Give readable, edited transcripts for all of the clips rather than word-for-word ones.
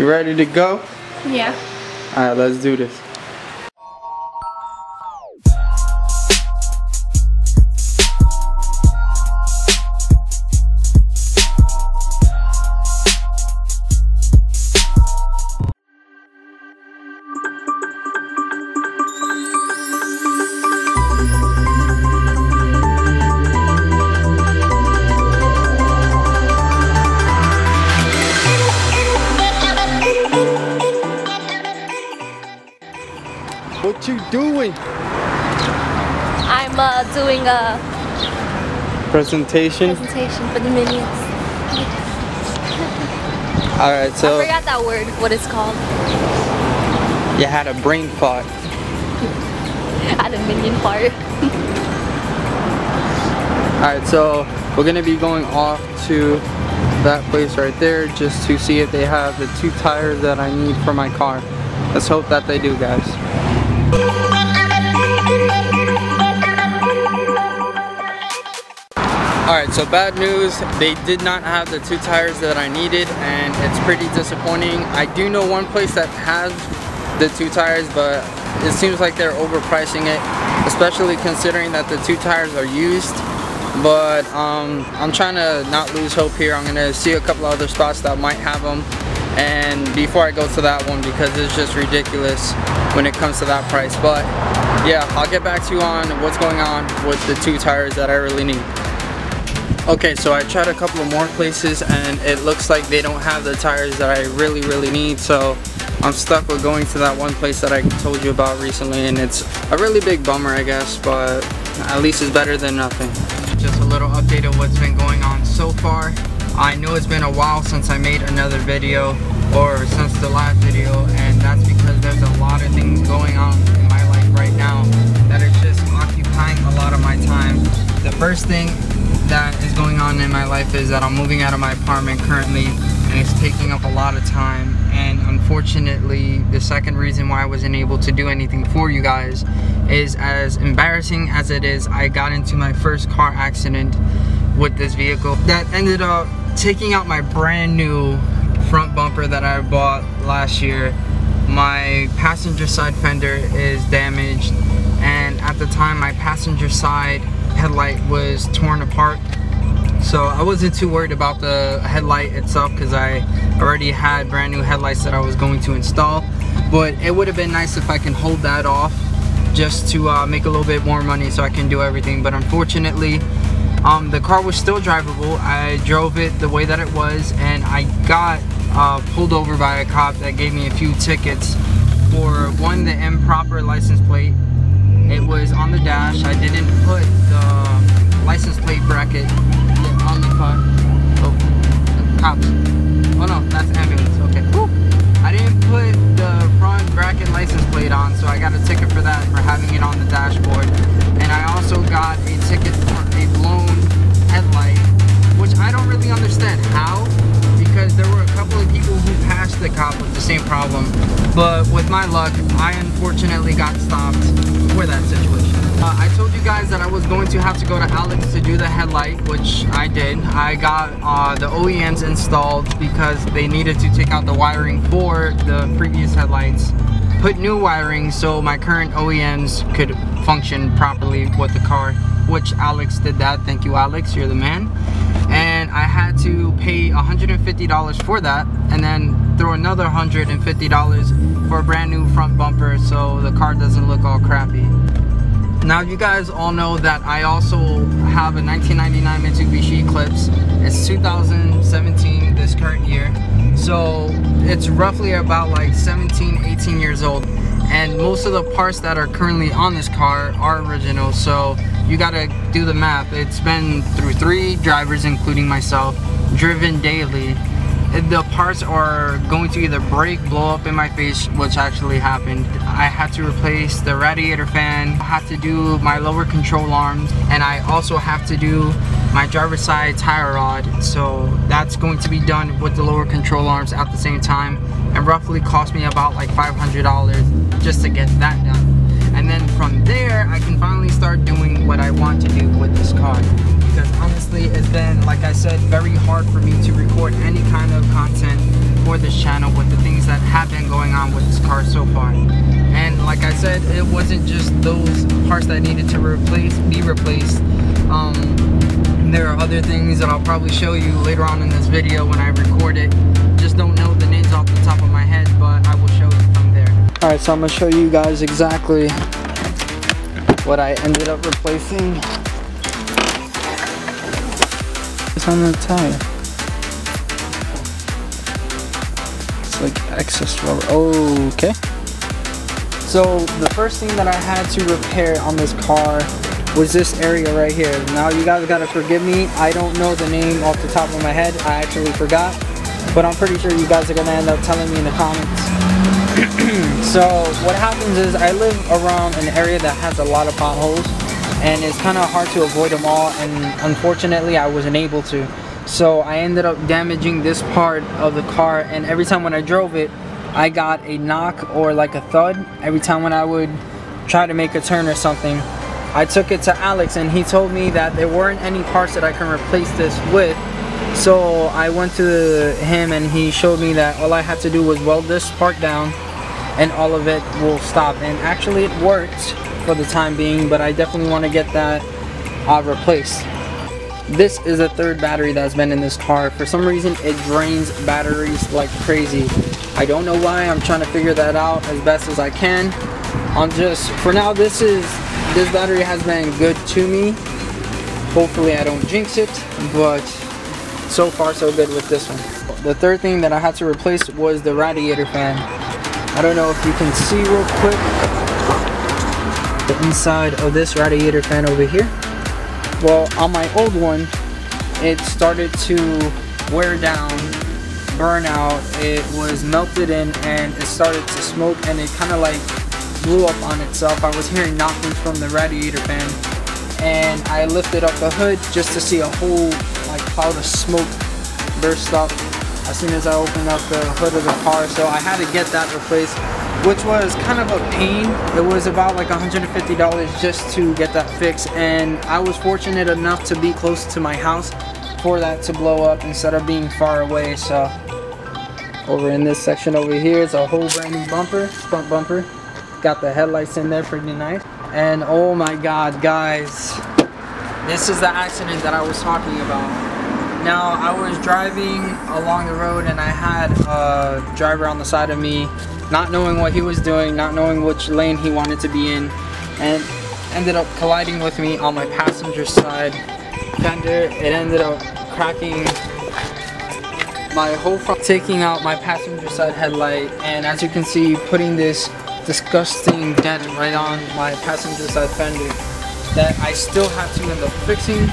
You ready to go? Yeah. Alright, let's do this. What you doing? I'm doing a presentation for the Minions. Alright, so I forgot that word, what it's called. you had a brain fart. At a Minion part. Alright, so we're gonna be going off to that place right there just to see if they have the 2 tires that I need for my car. Let's hope that they do, guys. Alright, so bad news, they did not have the 2 tires that I needed, and it's pretty disappointing. I do know one place that has the 2 tires, but it seems like they're overpricing it, especially considering that the 2 tires are used. But I'm trying to not lose hope here. I'm gonna see a couple other spots that might have them, and before I go to that one, because it's just ridiculous when it comes to that price. But yeah, I'll get back to you on what's going on with the 2 tires that I really need. Okay, so I tried a couple of more places and it looks like they don't have the tires that I really need, so I'm stuck with going to that one place that I told you about recently, and it's a really big bummer, I guess, but at least it's better than nothing. Just a little update of what's been going on so far. I know it's been a while since I made another video, or since the last video, and that's because there's a lot of things going on in my life right now that are just occupying a lot of my time. The first thing that is going on in my life is that I'm moving out of my apartment currently, and it's taking up a lot of time. And unfortunately, the second reason why I wasn't able to do anything for you guys is, as embarrassing as it is, I got into my first car accident with this vehicle that ended up taking out my brand new front bumper that I bought last year. My passenger side fender is damaged, and at the time my passenger side headlight was torn apart, so I wasn't too worried about the headlight itself because I already had brand new headlights that I was going to install. But it would have been nice if I can hold that off just to make a little bit more money so I can do everything. But unfortunately, the car was still drivable. I drove it the way that it was, and I got pulled over by a cop that gave me a few tickets for, one, the improper license plate. It was on the dash. I didn't put the license plate bracket on the car. Oh, cops. Oh no, that's ambulance. Okay. Woo. I didn't put the front bracket license plate on, so I got a ticket for that, for having it on the dashboard. And I also got a ticket for a blown headlight, which I don't really understand how, because there were a couple of people who passed the cop with the same problem. But with my luck, I unfortunately got stopped for that situation. I told you guys that I was going to have to go to Alex to do the headlight, which I did. I got the OEMs installed because they needed to take out the wiring for the previous headlights, put new wiring so my current OEMs could function properly with the car, which Alex did that. Thank you, Alex, you're the man. And I had to pay $150 for that, and then throw another $150 for a brand new front bumper so the car doesn't look all crappy. Now, you guys all know that I also have a 1999 Mitsubishi Eclipse. It's 2017, this current year, so it's roughly about like 17-18 years old, and most of the parts that are currently on this car are original, so you gotta do the math. It's been through 3 drivers, including myself, driven daily. The parts are going to either break, blow up in my face, which actually happened. I had to replace the radiator fan, I had to do my lower control arms, and I also have to do my driver's side tire rod. So that's going to be done with the lower control arms at the same time, and roughly cost me about like $500 just to get that done. And then from there, I can finally start doing what I want to do with this car. Because honestly, it's been, like I said, very hard for me to record any kind of content for for this channel with the things that have been going on with this car so far. And like I said, it wasn't just those parts that needed to be replaced. There are other things that I'll probably show you later on in this video when I record it. Just don't know the names off the top of my head, but I will show you from there. Alright, so I'm going to show you guys exactly what I ended up replacing. It's on the tire. It's like excess rubber. Okay. So the first thing that I had to repair on this car was this area right here. Now you guys gotta forgive me, I don't know the name off the top of my head, I actually forgot, but I'm pretty sure you guys are gonna end up telling me in the comments. So what happens is I live around an area that has a lot of potholes, and it's kind of hard to avoid them all, and unfortunately I wasn't able to. So I ended up damaging this part of the car, and every time when I drove it, I got a knock or like a thud every time when I would try to make a turn or something. I took it to Alex and he told me that there weren't any parts that I can replace this with. So I went to him and he showed me that all I had to do was weld this part down and all of it will stop. And actually it worked for the time being, but I definitely want to get that replaced. This is a third battery that's been in this car. For some reason it drains batteries like crazy. I don't know why. I'm trying to figure that out as best as I can. For now, this battery has been good to me. Hopefully I don't jinx it, but so far so good with this one. The third thing that I had to replace was the radiator fan. I don't know if you can see real quick the inside of this radiator fan over here. Well, on my old one, it started to wear down, burn out, it was melted in, and it started to smoke, and it kind of like blew up on itself. I was hearing knockings from the radiator fan, and I lifted up the hood just to see a whole like cloud of smoke burst up as soon as I opened up the hood of the car. So I had to get that replaced, which was kind of a pain. It was about like $150 just to get that fixed, and I was fortunate enough to be close to my house for that to blow up instead of being far away. So over in this section over here, it's a whole brand new bumper, front bumper. Got the headlights in there pretty nice. And oh my god, guys, this is the accident that I was talking about. Now, I was driving along the road and I had a driver on the side of me, not knowing what he was doing, not knowing which lane he wanted to be in, and ended up colliding with me on my passenger side fender. It ended up cracking my whole front, taking out my passenger side headlight, and as you can see, putting this disgusting dent right on my passenger side fender that I still have to end up fixing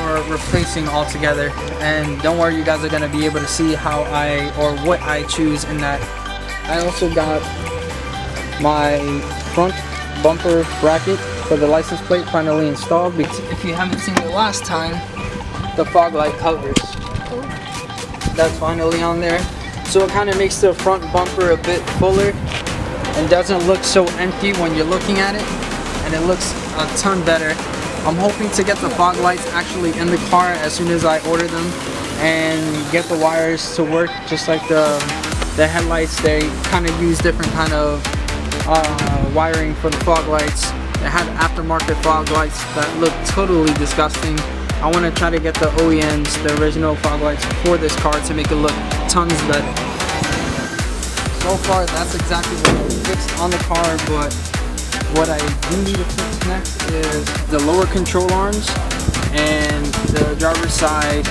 or replacing altogether. And don't worry, you guys are going to be able to see how what I choose in that. I also got my front bumper bracket for the license plate finally installed. If you haven't seen it last time, the fog light covers, that's finally on there. So it kind of makes the front bumper a bit fuller and doesn't look so empty when you're looking at it, and it looks a ton better. I'm hoping to get the fog lights actually in the car as soon as I order them and get the wires to work just like the headlights. They kind of use different kind of wiring for the fog lights. They have aftermarket fog lights that look totally disgusting. I want to try to get the OEMs, the original fog lights for this car to make it look tons better. So far, that's exactly what I fixed on the car, but what I do need to fix next is the lower control arms and the driver's side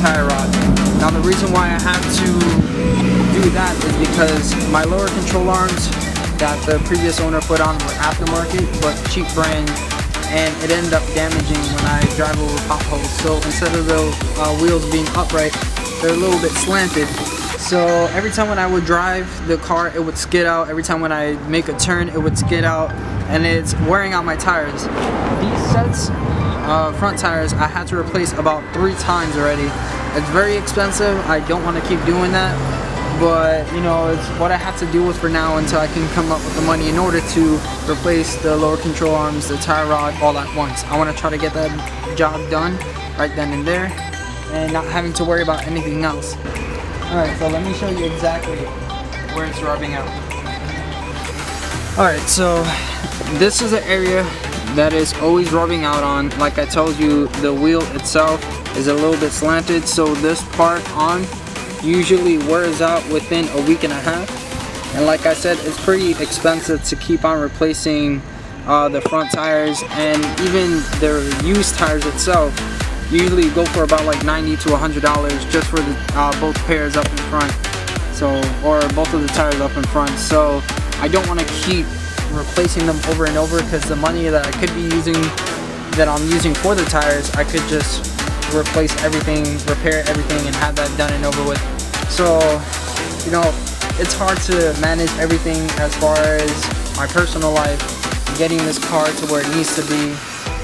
tire rod. Now the reason why I have to do that is because my lower control arms that the previous owner put on were aftermarket but cheap brand, and it ended up damaging when I drive over potholes. So instead of the wheels being upright, they're a little bit slanted. So every time when I would drive the car, it would skid out. Every time when I make a turn, it would skid out, and it's wearing out my tires. These sets of front tires I had to replace about 3 times already. It's very expensive. I don't want to keep doing that, but you know, it's what I have to deal with for now until I can come up with the money in order to replace the lower control arms, the tire rod, all at once. I want to try to get that job done right then and there and not having to worry about anything else. Alright, so let me show you exactly where it's rubbing out. Alright, so this is an area that is always rubbing out on. Like I told you, the wheel itself is a little bit slanted, so this part on usually wears out within a week and a half. And like I said, it's pretty expensive to keep on replacing the front tires, and even the used tires itself usually go for about like $90 to $100 just for the both pairs up in front, so, or both of the tires up in front. So I don't want to keep replacing them over and over, because the money that I could be using, that I'm using for the tires, I could just replace everything, repair everything, and have that done and over with. So, you know, it's hard to manage everything as far as my personal life, getting this car to where it needs to be,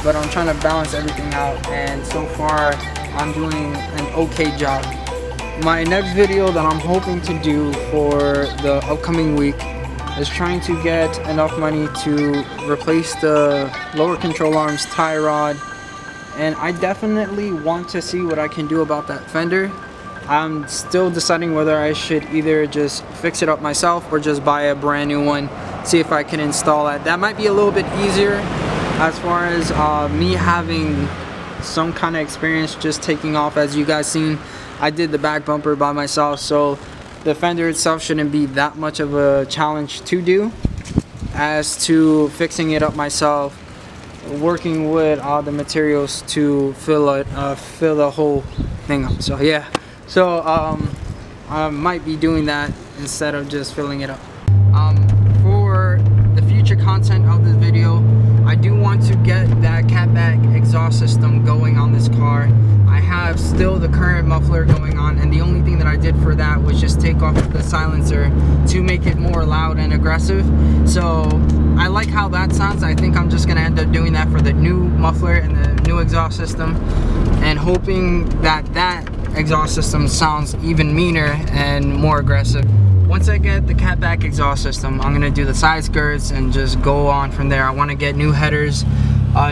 but I'm trying to balance everything out, and so far I'm doing an okay job. My next video that I'm hoping to do for the upcoming week is trying to get enough money to replace the lower control arms, tie rod, and I definitely want to see what I can do about that fender. I'm still deciding whether I should either just fix it up myself or just buy a brand new one, see if I can install that. That might be a little bit easier as far as me having some kind of experience just taking off. As you guys seen, I did the back bumper by myself, so the fender itself shouldn't be that much of a challenge to do as to fixing it up myself, working with the materials to fill the whole thing up. So yeah, so I might be doing that instead of just filling it up. For the future content of this video, I do want to get that catback exhaust system going on this car. I have still the current muffler going on, and the only thing that I did for that was just take off the silencer to make it more loud and aggressive. So I like how that sounds. I think I'm just gonna end up doing that for the new muffler and the new exhaust system, and hoping that that exhaust system sounds even meaner and more aggressive. Once I get the catback exhaust system, I'm gonna do the side skirts and just go on from there. I want to get new headers,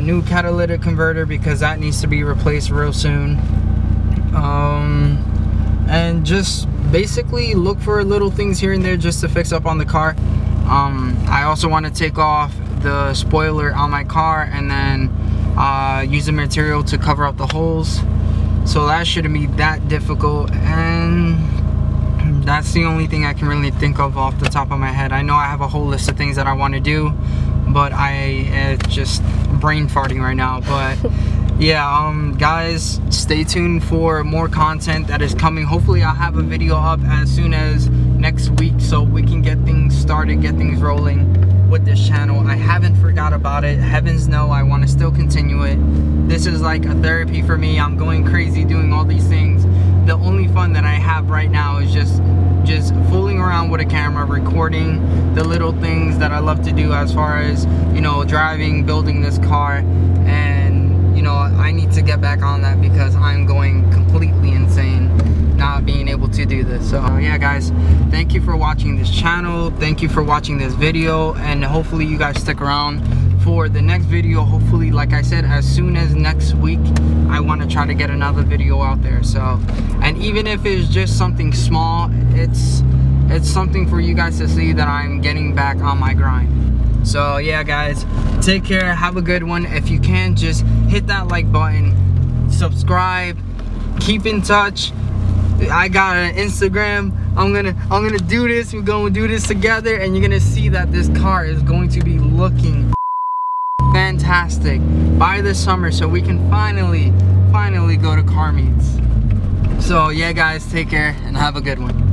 new catalytic converter, because that needs to be replaced real soon, and just basically look for little things here and there just to fix up on the car. I also want to take off the spoiler on my car and then use the material to cover up the holes, so that shouldn't be that difficult. And that's the only thing I can really think of off the top of my head. I know I have a whole list of things that I want to do, but it's just brain farting right now. But yeah, guys, stay tuned for more content that is coming. Hopefully I'll have a video up as soon as next week, so we can get things started, get things rolling with this channel. I haven't forgot about it. Heavens no, I want to still continue it. This is like a therapy for me. I'm going crazy doing all these things. The only fun that I have right now is just fooling around with a camera, recording the little things that I love to do, as far as, you know, driving, building this car. And you know, I need to get back on that because I'm going completely insane not being able to do this. So yeah, guys, thank you for watching this channel, thank you for watching this video, and hopefully you guys stick around for the next video. Hopefully, like I said, as soon as next week, I want to try to get another video out there. So, and even if it's just something small, it's something for you guys to see that I'm getting back on my grind. So yeah, guys, take care, have a good one. If you can, just hit that like button, subscribe, keep in touch. I got an Instagram. I'm gonna do this. We're gonna do this together, and you're gonna see that this car is going to be looking fantastic by the summer, so we can finally go to car meets. So yeah, guys, take care and have a good one.